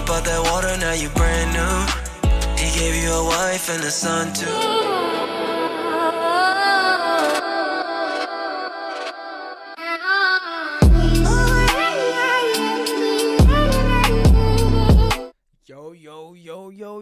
up out that water, now you brand new. He gave you a wife and a son too.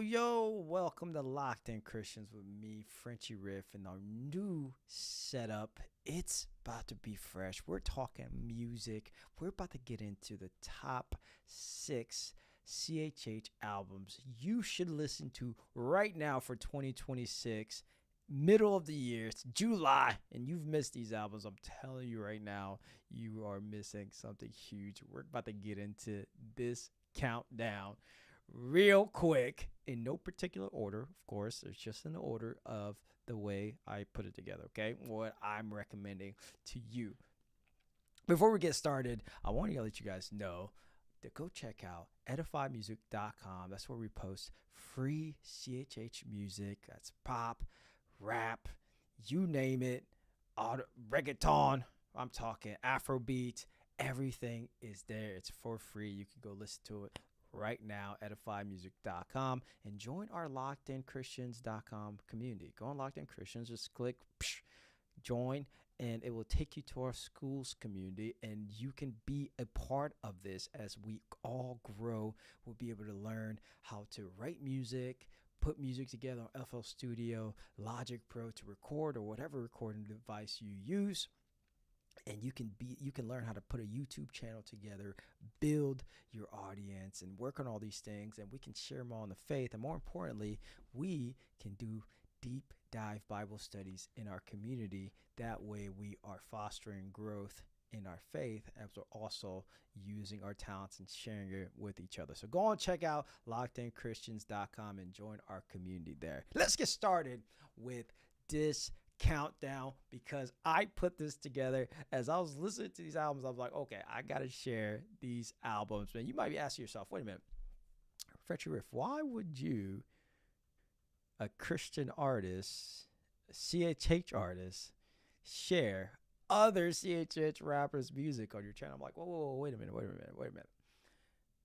Yo. Welcome to Locked In Christians with me, Frenchie Riff, and our new setup. It's about to be fresh. We're talking music. We're about to get into the top 6 CHH albums you should listen to right now for 2026. Middle of the year, it's July, and you've missed these albums. I'm telling you right now, you are missing something huge. We're about to get into this countdown real quick in no particular order. Of course, it's just in the order of the way I put it together, okay? What I'm recommending to you. Before we get started, I want to let you guys know to go check out edifymusic.com. That's where we post free CHH music. That's pop, rap, you name it, reggaeton. I'm talking Afrobeat. Everything is there. It's for free. You can go listen to it right now, edifymusic.com, and join our lockedinchristians.com community. Go on Locked In Christians, just click join, and it will take you to our schools community, and you can be a part of this as we all grow. We'll be able to learn how to write music, put music together on FL Studio, Logic Pro to record, or whatever recording device you use. And you can learn how to put a YouTube channel together, build your audience, and work on all these things. And we can share them all in the faith. And more importantly, we can do deep dive Bible studies in our community. That way we are fostering growth in our faith, as we're also using our talents and sharing it with each other. So go and check out lockedinchristians.com and join our community there. Let's get started with this countdown, because I put this together as I was listening to these albums. I was like, okay, I gotta share these albums. Man, you might be asking yourself, wait a minute, Fretchy Riff, why would you, a Christian artist, a CHH artist, share other CHH rappers' music on your channel? I'm like, whoa, wait a minute.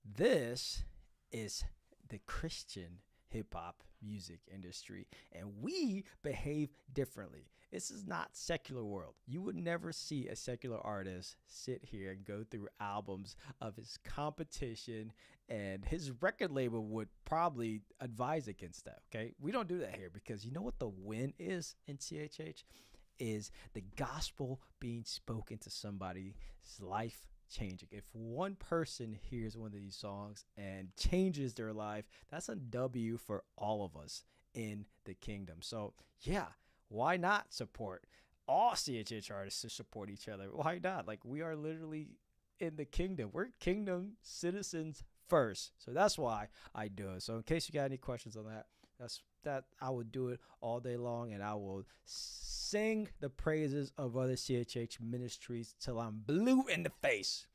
This is the Christian hip-hop music industry, and we behave differently. This is not secular world. You would never see a secular artist sit here and go through albums of his competition, and his record label would probably advise against that. Okay, we don't do that here, because you know what the win is in CHH is the gospel being spoken to somebody's life changing. If one person hears one of these songs and changes their life, that's a W for all of us in the kingdom. So yeah, why not support all CHH artists to support each other? Why not? Like, we are literally in the kingdom. We're kingdom citizens first. So that's why I do it. So in case you got any questions on that, I will do it all day long, and I will sing the praises of other CHH ministries till I'm blue in the face.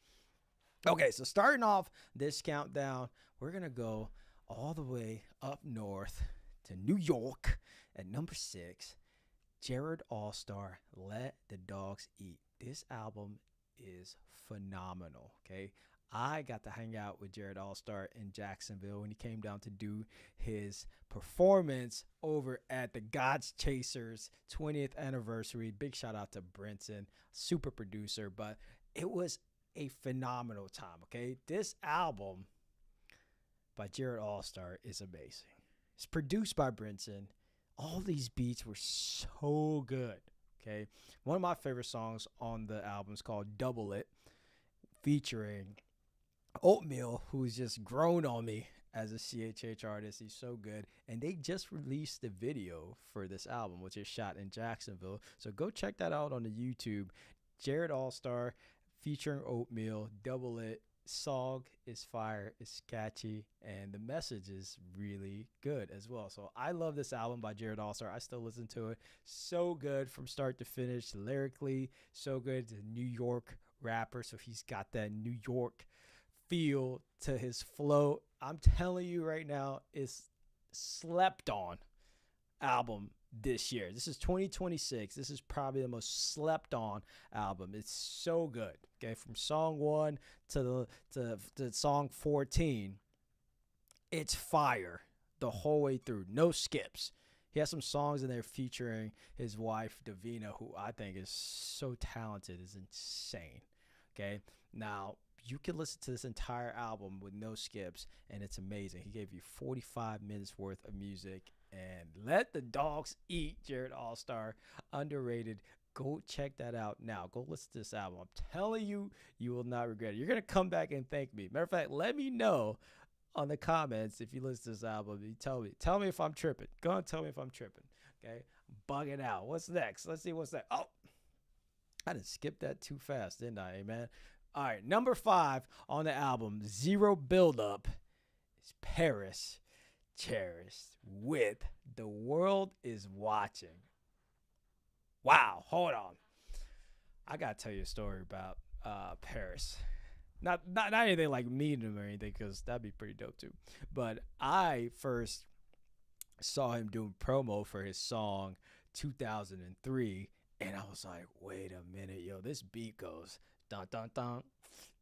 Okay, so starting off this countdown, we're going to go all the way up north to New York at number 6, Jared Allstar, Let the Dogs Eat. This album is phenomenal, okay? I got to hang out with Jared Allstar in Jacksonville when he came down to do his performance over at the God's Chasers 20th anniversary. Big shout out to Brinson, super producer, but it was a phenomenal time, okay? This album by Jared Allstar is amazing. It's produced by Brinson. All these beats were so good, okay? One of my favorite songs on the album is called Double It, featuring Oatmeal, who's just grown on me as a CHH artist. He's so good. And they just released the video for this album, which is shot in Jacksonville. So go check that out on the YouTube. Jared Allstar featuring Oatmeal, Double It. Song is fire, it's catchy, and the message is really good as well. So I love this album by Jared Allstar. I still listen to it. So good from start to finish, lyrically, so good. The New York rapper, so he's got that New York feel to his flow. I'm telling you right now, it's slept on album this year. This is 2026. This is probably the most slept on album. It's so good. Okay, from song 1 to song 14, It's fire the whole way through, no skips. He has some songs in there featuring his wife Davina, who I think is so talented, is insane. Okay, now you can listen to this entire album with no skips, and it's amazing. He gave you 45 minutes worth of music, and let the dogs eat. Jared Allstar, underrated. Go check that out now. Go listen to this album. I'm telling you, you will not regret it. You're gonna come back and thank me. Matter of fact, let me know on the comments if you listen to this album. You tell me if I'm tripping. Go and tell me if I'm tripping. Okay, I'm bugging out. What's next? Let's see what's next. Oh, I didn't skip that too fast, didn't I, man? All right, number 5 on the album, Zero Buildup, is Paris Cherished with The World Is Watching. Wow, hold on. I gotta tell you a story about Paris. Not anything like meeting him or anything, because that'd be pretty dope too. But I first saw him doing promo for his song 2003, and I was like, wait a minute, yo, this beat goes dun dun dun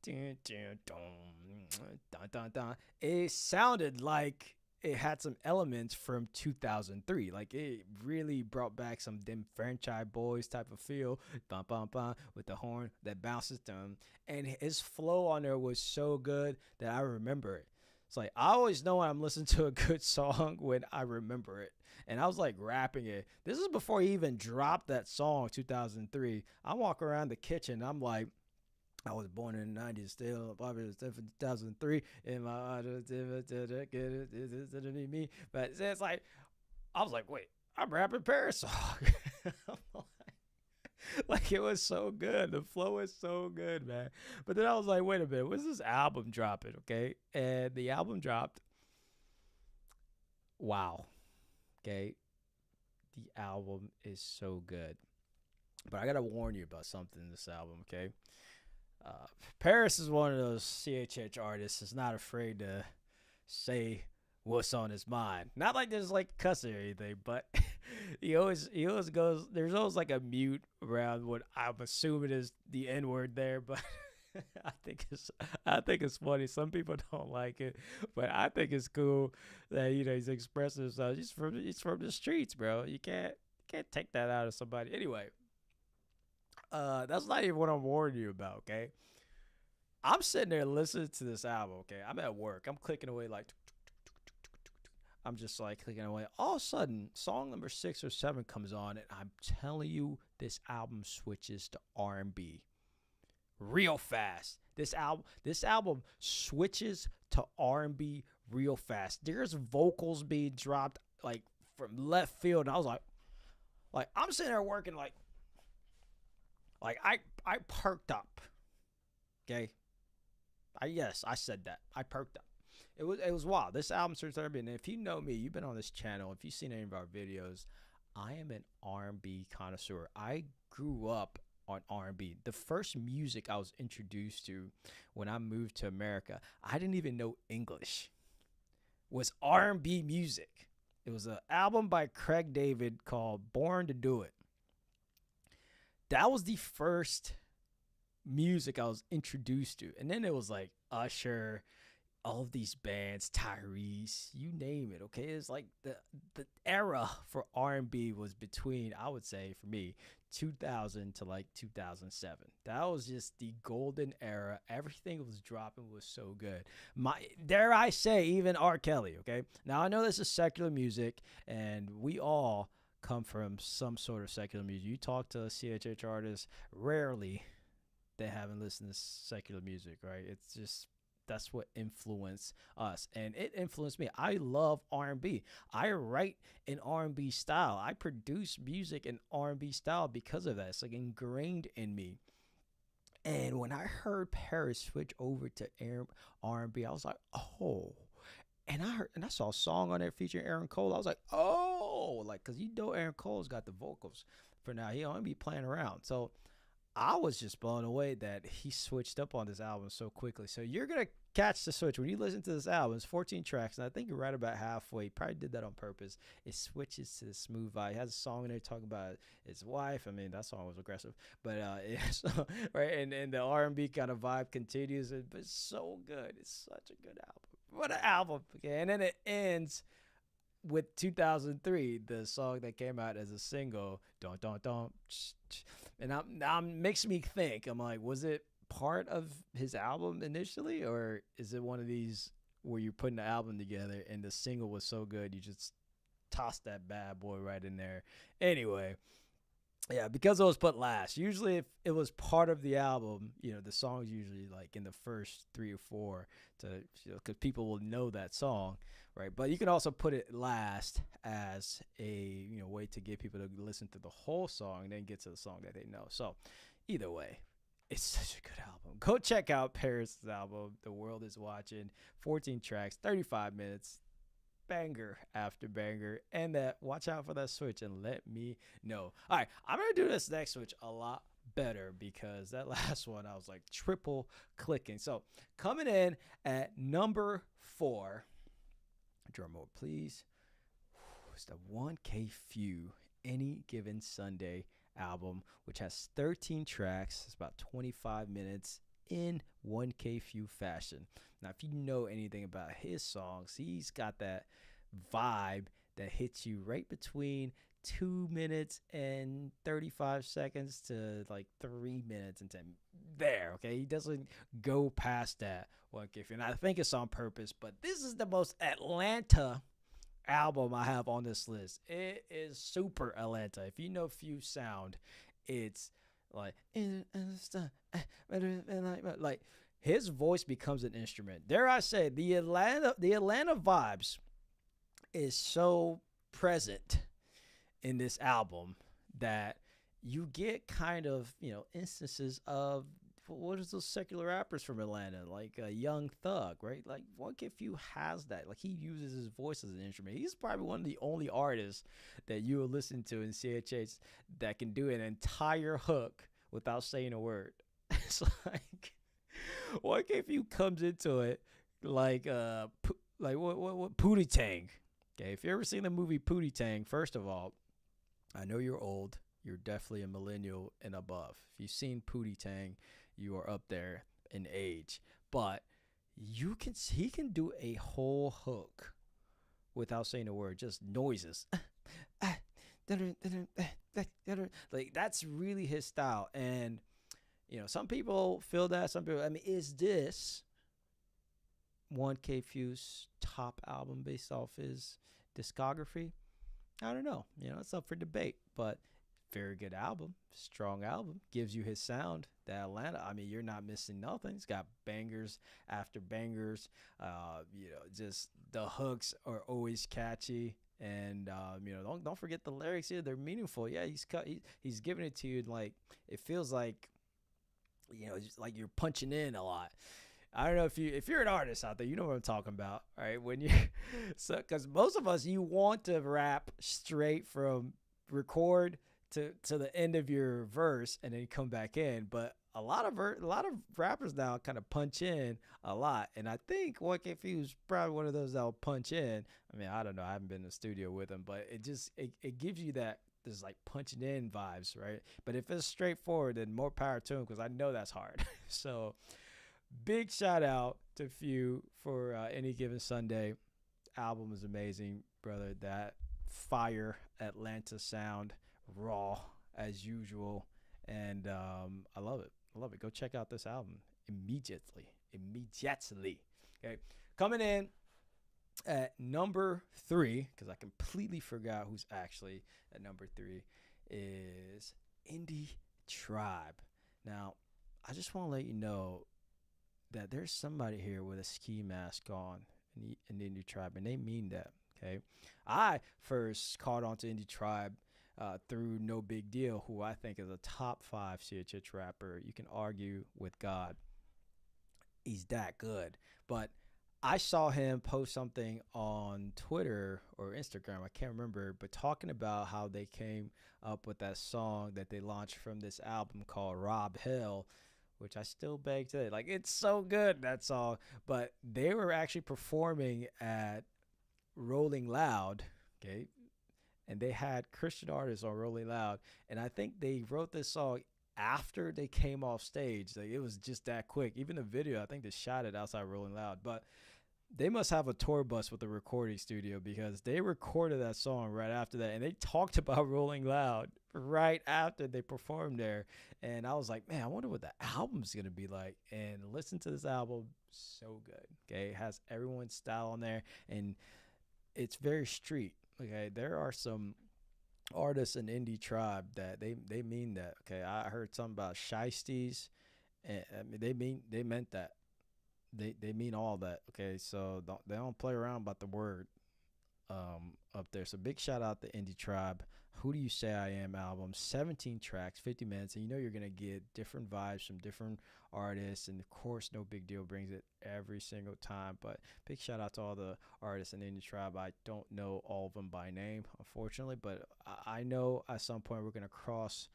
dun dun dun dun dun dun. It sounded like it had some elements from 2003. Like, it really brought back some them franchise boys type of feel, bum bum bum, with the horn that bounces down. And his flow on there was so good that I remember it. It's like, I always know when I'm listening to a good song when I remember it. And I was like rapping it. This is before he even dropped that song, 2003. I walk around the kitchen. I'm like, I was born in the 90s, still popular, 2003. In my me, but it's like, I was like, wait, I'm rapping Paris song. Like, it was so good. The flow is so good, man. But then I was like, wait a minute, when's this album dropping? Okay, and the album dropped. Wow. Okay, the album is so good. But I gotta warn you about something in this album. Okay. Paris is one of those CHH artists that's not afraid to say what's on his mind. Not like there's like cussing or anything, but he always goes. There's always like a mute around what I'm assuming is the N word there, but I think it's funny. Some people don't like it, but I think it's cool that he's expressing himself. He's from the streets, bro. You can't take that out of somebody. Anyway. That's not even what I'm warning you about, okay? I'm sitting there listening to this album, okay? I'm at work. I'm clicking away like, I'm just like clicking away. All of a sudden, song number 6 or 7 comes on, and I'm telling you, this album switches to R&B real fast. This album switches to R&B real fast. There's vocals being dropped like from left field, and I was like I'm sitting there working like I perked up, okay? I said that. I perked up. It was wild. This album starts R&B, and if you know me, you've been on this channel, if you've seen any of our videos, I am an R&B connoisseur. I grew up on R&B. The first music I was introduced to when I moved to America, I didn't even know English, was R&B music. It was an album by Craig David called Born to Do It. That was the first music I was introduced to. And then it was like Usher, all of these bands, Tyrese, you name it, okay? It's like the era for R&B was between, I would say, for me, 2000 to like 2007. That was just the golden era. Everything was dropping was so good. Dare I say, even R. Kelly, okay? Now, I know this is secular music, and we all come from some sort of secular music. You talk to a CHH artist, rarely they haven't listened to secular music, right? It's just, that's what influenced us, and it influenced me. I love R&B. I write in R&B style. I produce music in R&B style because of that. It's like ingrained in me. And when I heard Paris switch over to R&B, I was like, oh. And I saw a song on there featuring Aaron Cole. I was like, oh, like, because Aaron Cole's got the vocals for now. He don't be playing around. So I was just blown away that he switched up on this album so quickly. So you're going to catch the switch. When you listen to this album, it's 14 tracks, and I think you're right about halfway. He probably did that on purpose. It switches to the smooth vibe. He has a song in there talking about his wife. I mean, that song was aggressive. But, right, and the R&B kind of vibe continues. But it's so good. It's such a good album. What an album. Okay, and then it ends with 2003, the song that came out as a single, don't don't don't, and I'm makes me think. I'm like, was it part of his album initially, or is it one of these where you're putting the album together and the single was so good you just toss that bad boy right in there? Anyway, yeah, because it was put last. Usually, if it was part of the album, the song's usually like in the first three or four to, because people will know that song, right? But you can also put it last as a, way to get people to listen to the whole song and then get to the song that they know. So, either way, it's such a good album. Go check out Paris' album, The World Is Watching. 14 tracks, 35 minutes. Banger after banger, and that watch out for that switch and let me know. All right, I'm gonna do this next switch a lot better because that last one I was like triple clicking. So coming in at number 4, drum roll please. It's the 1K Few Any Given Sunday album, which has 13 tracks. It's about 25 minutes in 1K Few fashion. Now, if you know anything about his songs, he's got that vibe that hits you right between 2 minutes and 35 seconds to like 3 minutes and 10 there. Okay, he doesn't go past that 1K Few, and I think it's on purpose. But this is the most Atlanta album I have on this list. It is super Atlanta. If you know Few sound, it's like his voice becomes an instrument. Dare I say, the Atlanta vibes is so present in this album that you get kind of, instances of what is those secular rappers from Atlanta, like Young Thug, right? Like 1K Few has that. Like he uses his voice as an instrument. He's probably one of the only artists that you will listen to in CHH that can do an entire hook without saying a word. It's like 1K Few comes into it like what Pootie Tang. Okay, if you ever seen the movie Pootie Tang, first of all, I know you're old. You're definitely a millennial and above. If you've seen Pootie Tang, you are up there in age. But he can do a whole hook without saying a word, just noises. Like that's really his style. And some people feel that. Some people, is this 1K Few's top album based off his discography? I don't know. It's up for debate, but very good album, strong album, gives you his sound. The Atlanta, you're not missing nothing. It's got bangers after bangers. Just the hooks are always catchy. And don't forget the lyrics here. They're meaningful. Yeah, he's giving it to you like it feels like just like you're punching in a lot. I don't know if you're an artist out there, you know what I'm talking about, all right? When you because most of us, you want to rap straight from record to the end of your verse and then come back in, but a lot of rappers now kind of punch in a lot, and I think 1K Few is probably one of those that'll punch in. I don't know, I haven't been in the studio with him, but it gives you that there's like punching in vibes, right? But if it's straightforward, then more power to him, because I know that's hard. So big shout out to Few for Any Given Sunday. Album is amazing, brother. That fire Atlanta sound, raw as usual, and I love it. Go check out this album immediately. Okay, coming in at number 3, because I completely forgot who's actually at number 3, is Indie Tribe. Now, I just want to let you know that there's somebody here with a ski mask on in the Indie Tribe, and they mean that, okay? I first caught on to Indie Tribe through No Big Deal, who I think is a top 5 CHH rapper. You can argue with God. He's that good. But I saw him post something on Twitter or Instagram, I can't remember, but talking about how they came up with that song that they launched from this album called Rob Hill, which I still beg today. Like, it's so good, that song. But they were actually performing at Rolling Loud, okay? And they had Christian artists on Rolling Loud. And I think they wrote this song after they came off stage. Like, it was just that quick. Even the video, I think they shot it outside Rolling Loud. But They must have a tour bus with a recording studio because they recorded that song right after that, and they talked about Rolling Loud right after they performed there. And I was like, man, I wonder what the album's gonna be like. And listen to this album, so good. Okay, it has everyone's style on there, and it's very street. Okay, there are some artists in Indie Tribe that they mean that. Okay, I heard something about Shiesties, and I mean they meant that. They mean all that. Okay, so they don't play around about the word up there. So big shout out to Indie Tribe. Who Do You Say I Am album, 17 tracks, 50 minutes, and you know you're gonna get different vibes from different artists, and of course No Big Deal brings it every single time. But big shout out to all the artists in Indie Tribe. I don't know all of them by name, unfortunately, but I know at some point we're gonna cross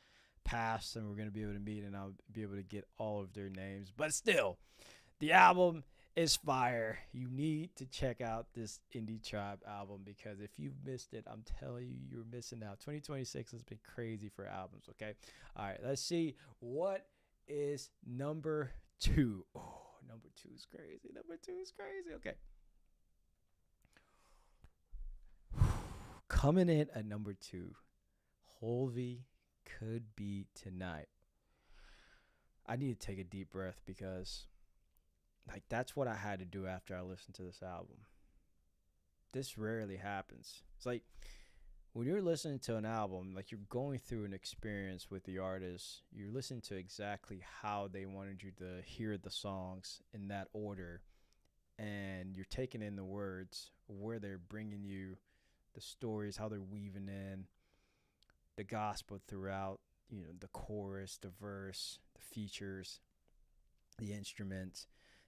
paths and we're gonna be able to meet, and I'll be able to get all of their names. But still, the album is fire. You need to check out this Indie Tribe album because if you've missed it, I'm telling you, you're missing out. 2026 has been crazy for albums, okay? All right, let's see. What is number 2? Oh, number 2 is crazy. Number 2 is crazy. Okay. Coming in at number 2, Holvey, Could Be Tonight. I need to take a deep breath because like that's what I had to do after I listened to this album. This rarely happens. It's like when you're listening to an album, like you're going through an experience with the artist, you're listening to exactly how they wanted you to hear the songs in that order, and you're taking in the words, where they're bringing you the stories, how they're weaving in the gospel throughout, you know, the chorus, the verse, the features, the instruments.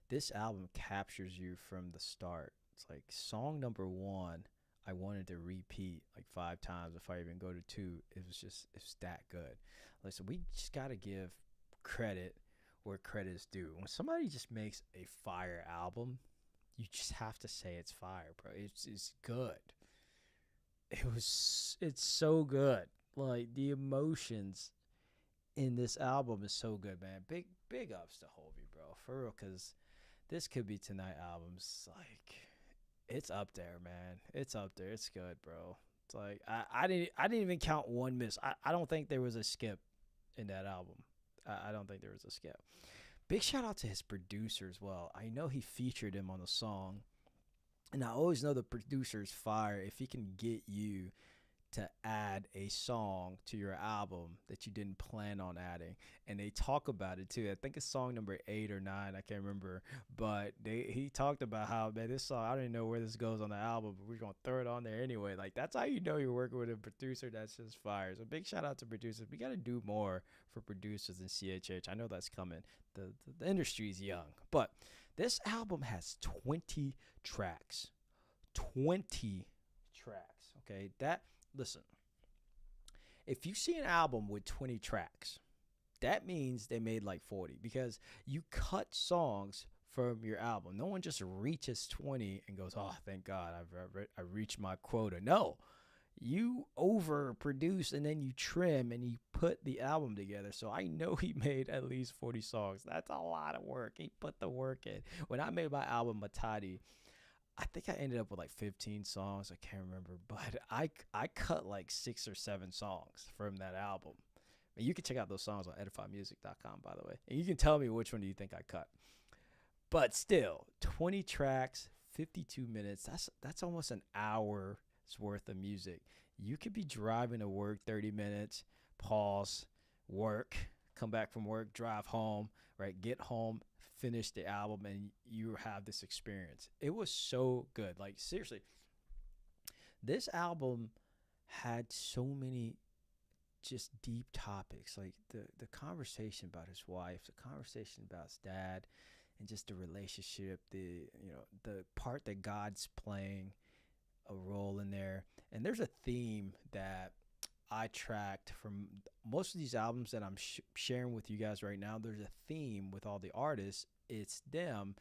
This album captures you from the start. It's like song number 1, I wanted to repeat like 5 times if I even go to 2. It's that good. Listen, we just got to give credit where credit is due. When somebody just makes a fire album, you just have to say it's fire, bro. It's good. It's so good. Like the emotions in this album is so good, man. Big ups to Hovey, bro, for real, because this Could Be Tonight album's like, it's up there, man. It's up there. It's good, bro. It's like I didn't even count one miss. I don't think there was a skip in that album. I don't think there was a skip. Big shout out to his producer as well. I know he featured him on the song, and I always know the producer's fire if he can get you to add a song to your album that you didn't plan on adding. And they talk about it too. I think it's song number 8 or 9, I can't remember, but he talked about how, man, this song, I don't even know where this goes on the album, but we're gonna throw it on there anyway. Like that's how you know you're working with a producer that's just fire. So big shout out to producers. We got to do more for producers in CHH. I know that's coming. The industry's young, but this album has 20 tracks. 20 tracks. Okay, listen, if you see an album with 20 tracks, that means they made like 40 because you cut songs from your album. No one just reaches 20 and goes, oh, thank God, I reached my quota. No, you overproduce and then you trim and you put the album together. So I know he made at least 40 songs. That's a lot of work. He put the work in. When I made my album Matadi, I think I ended up with like 15 songs. I can't remember, but I cut like 6 or 7 songs from that album. And you can check out those songs on edifymusic.com, by the way. And you can tell me which one do you think I cut. But still, 20 tracks, 52 minutes. That's almost an hour's worth of music. You could be driving to work 30 minutes, pause, work, come back from work, drive home, right? Get home, finish the album, and you have this experience. It was so good. Like seriously, this album had so many just deep topics, like the conversation about his wife, the conversation about his dad, and just the relationship, the part that God's playing a role in there. And there's a theme that I tracked from most of these albums that I'm sharing with you guys right now. There's a theme with all the artists. It's them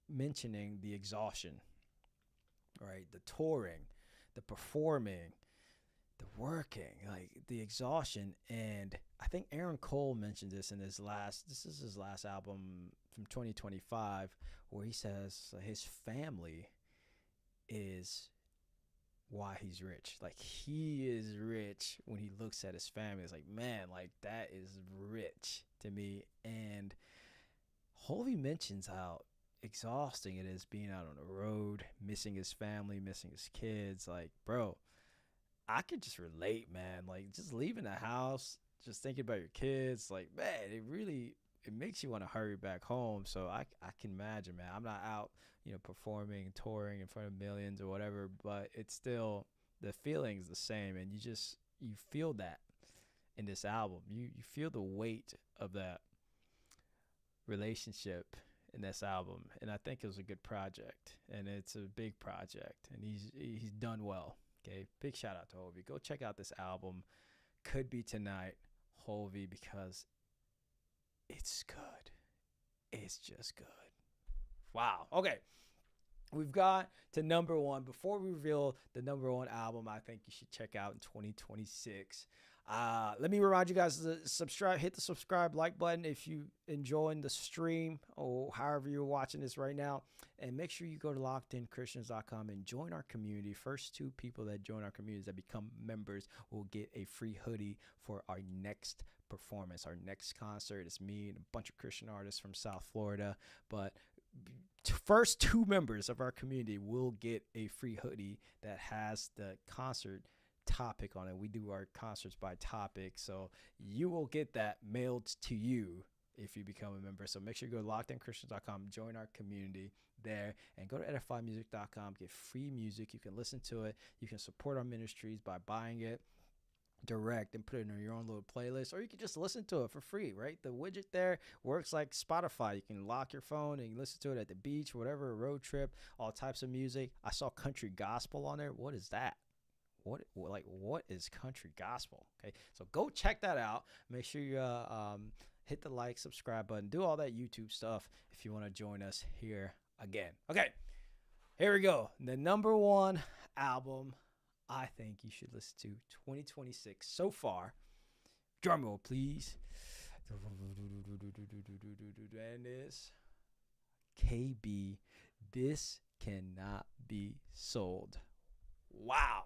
mentioning the exhaustion, right? The touring, the performing, the working, like the exhaustion. And I think Aaron Cole mentioned this in this is his last album from 2025, where he says his family is why he's rich. Like, he is rich when he looks at his family. It's like, man, like, that is rich to me. And Hovey mentions how exhausting it is being out on the road, missing his family, missing his kids. Like, bro, I could just relate, man. Like, just leaving the house, just thinking about your kids, like, man, it makes you want to hurry back home. So I can imagine, man. I'm not out, performing, touring in front of millions or whatever, but it's still, the feeling's the same, and you feel that in this album. You feel the weight of that relationship in this album, and I think it was a good project, and it's a big project, and he's done well. Okay, big shout out to Hovey. Go check out this album. Could Be Tonight, Hovey, because it's good. It's just good. Wow. Okay. We've got to number one. Before we reveal the number one album I think you should check out in 2026, let me remind you guys to subscribe, hit the subscribe like button if you enjoying the stream or however you're watching this right now. And make sure you go to lockedinchristians.com and join our community. First 2 people that join our community that become members will get a free hoodie for our next performance, our next concert. It's me and a bunch of Christian artists from South Florida. But first 2 members of our community will get a free hoodie that has the concert topic on it. We do our concerts by topic, so you will get that mailed to you if you become a member. So make sure you go to lockedinchristians.com, join our community there, and go to edifymusic.com, get free music. You can listen to it. You can support our ministries by buying it direct and put it in your own little playlist, or you can just listen to it for free, right? The widget there works like Spotify. You can lock your phone and you listen to it at the beach, whatever, a road trip, all types of music. I saw country gospel on there. What is that? What is country gospel? Okay, so go check that out. Make sure you hit the like, subscribe button, do all that YouTube stuff if you want to join us here again. Okay, here we go. The number one album I think you should listen to 2026 so far. Drum roll, please. And this KB, This Cannot Be Sold. Wow.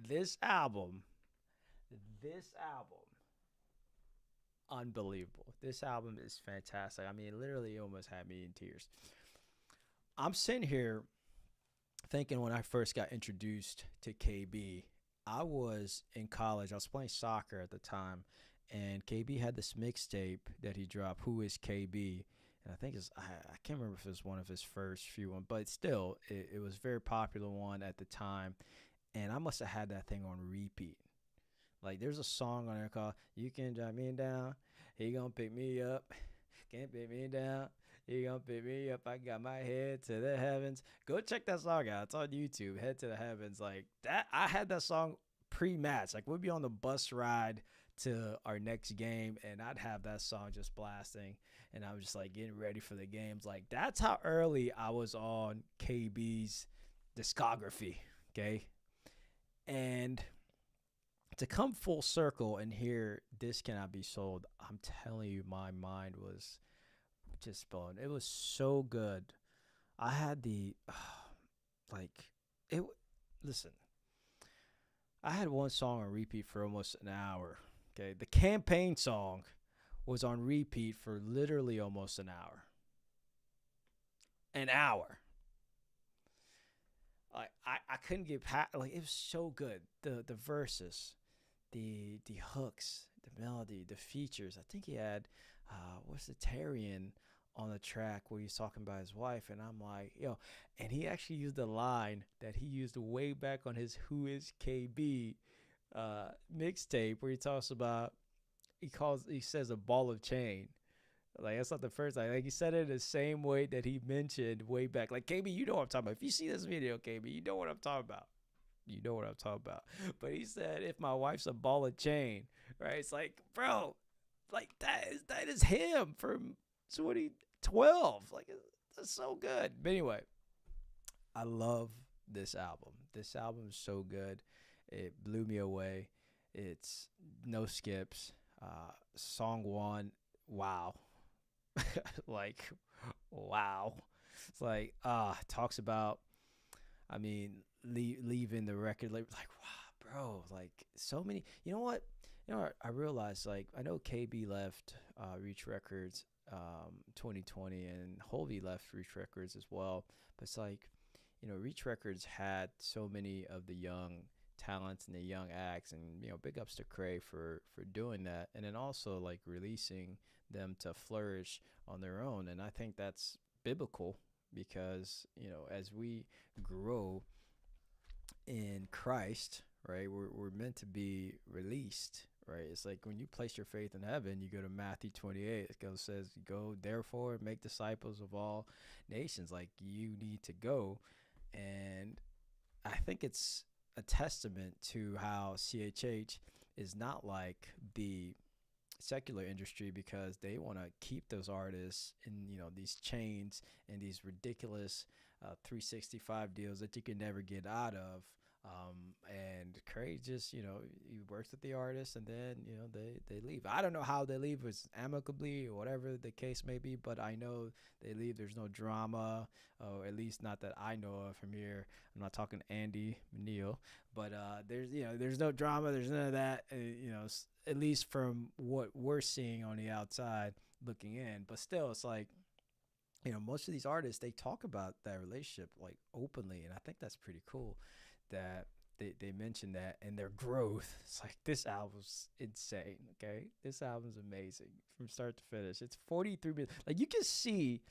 This album, unbelievable. This album is fantastic. I mean, it literally almost had me in tears. I'm sitting here thinking when I first got introduced to KB, I was in college. I was playing soccer at the time, and KB had this mixtape that he dropped, Who Is KB? And I think I can't remember if it was one of his first few ones, but still, it was a very popular one at the time. And I must have had that thing on repeat. Like, there's a song on there called You Can Drive Me Down, He Gonna Pick Me Up, Can't Pick Me Down, He Gonna Pick Me Up, I Got My Head to the Heavens. Go check that song out. It's on YouTube, Head to the Heavens. Like, that, I had that song pre-match. Like, we'd be on the bus ride to our next game, and I'd have that song just blasting, and I was just like getting ready for the games. Like, that's how early I was on KB's discography. Okay. And to come full circle and hear This Cannot Be Sold, I'm telling you, my mind was just blown. It was so good. I had listen, I had one song on repeat for almost an hour. Okay, the campaign song was on repeat for literally almost an hour. An hour. Like, I couldn't get past, like, it was so good. The verses, the hooks, the melody, the features. I think he had what's the Tyrion on the track where he's talking about his wife, and I'm like, and he actually used a line that he used way back on his Who Is KB mixtape, where he talks about, he says a ball of chain. Like, that's not the first time. Like, he said it the same way that he mentioned way back. Like, KB, you know what I'm talking about. If you see this video, KB, you know what I'm talking about. You know what I'm talking about. But he said, if my wife's a ball of chain, right? It's like, bro, like, that is him from 2012. Like, that's so good. But anyway, I love this album. This album is so good. It blew me away. It's no skips. Song one, wow. Like, wow. It's like, talks about, I mean, leaving the record label. Like, wow, bro. Like, so many. You know what? I realized, like, I know KB left Reach Records 2020, and Hovey left Reach Records as well. But it's like, Reach Records had so many of the young talents and the young acts, and big ups to Cray for doing that, and then also like releasing them to flourish on their own. And I think that's biblical because as we grow in Christ, right, we're meant to be released. Right, it's like when you place your faith in heaven, you go to Matthew 28. It says, "Go therefore, make disciples of all nations." Like, you need to go, and I think it's a testament to how CHH is not like the secular industry, because they want to keep those artists in these chains and these ridiculous 365 deals that you can never get out of. And Craig just, he works with the artist, and then, they leave. I don't know how they leave, it's amicably or whatever the case may be, but I know they leave. There's no drama, or at least not that I know of from here. I'm not talking Andy Neal, but there's no drama. There's none of that, at least from what we're seeing on the outside looking in. But still, it's like, most of these artists, they talk about that relationship like openly, and I think that's pretty cool that they mention that, and their growth. It's like, this album's insane. Okay, this album's amazing from start to finish. It's 43 minutes. Like, you can see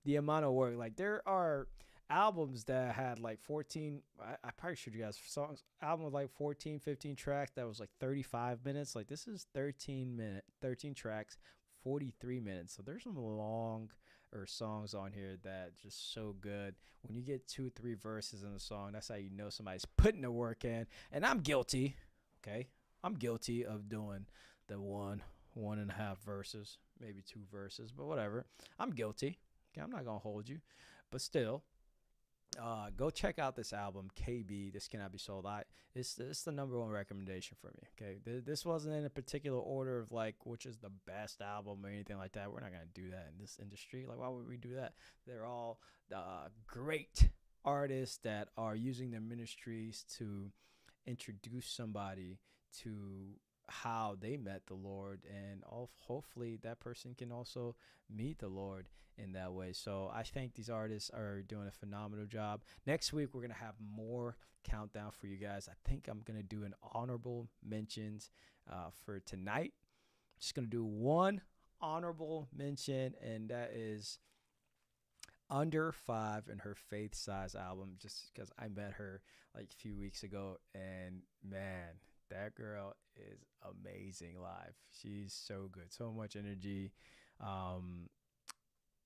the amount of work. Like, there are albums that had like 14, I probably showed you guys songs, album with like 14 15 tracks that was like 35 minutes. Like, this is 13 tracks, 43 minutes. So there's some long or songs on here that just so good. When you get 2-3 verses in a song, that's how you know somebody's putting the work in. And I'm guilty. Okay, I'm guilty of doing the one and a half verses, maybe 2 verses, but whatever. I'm guilty. Okay, I'm not gonna hold you, but still, go check out this album, KB. This Cannot Be Sold. It's the number one recommendation for me. Okay, this wasn't in a particular order of like which is the best album or anything like that. We're not gonna do that in this industry. Like, why would we do that? They're all great artists that are using their ministries to introduce somebody to how they met the Lord, and hopefully that person can also meet the Lord in that way. So I think these artists are doing a phenomenal job. Next week, we're going to have more countdown for you guys. I think I'm going to do an honorable mentions for tonight. Just going to do one honorable mention, and that is Under 5 and her Faith Size album, just because I met her like a few weeks ago, and man, that girl is amazing live. She's so good, so much energy.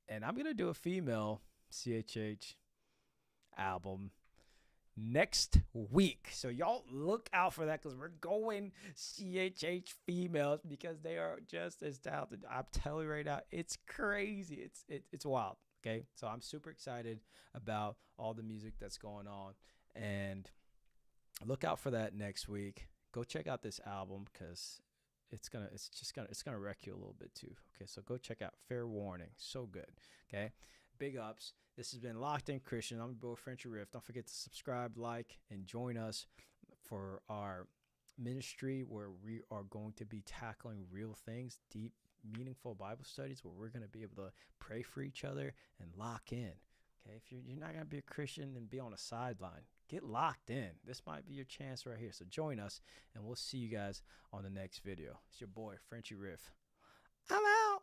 And I'm gonna do a female CHH album next week, so y'all look out for that, because we're going CHH females, because they are just as talented. I'm telling you right now, it's crazy. It's wild. Okay, so I'm super excited about all the music that's going on, and look out for that next week. Go check out this album, because it's gonna wreck you a little bit too. Okay, so go check out Fair Warning. So good. Okay, big ups. This has been Locked In Christian. I'm your boy Frenchy Riff. Don't forget to subscribe, like, and join us for our ministry, where we are going to be tackling real things, deep, meaningful Bible studies, where we're going to be able to pray for each other and lock in. Okay, if you're not going to be a Christian and be on a sideline, get locked in. This might be your chance right here. So join us, and we'll see you guys on the next video. It's your boy Frenchy Riff. I'm out.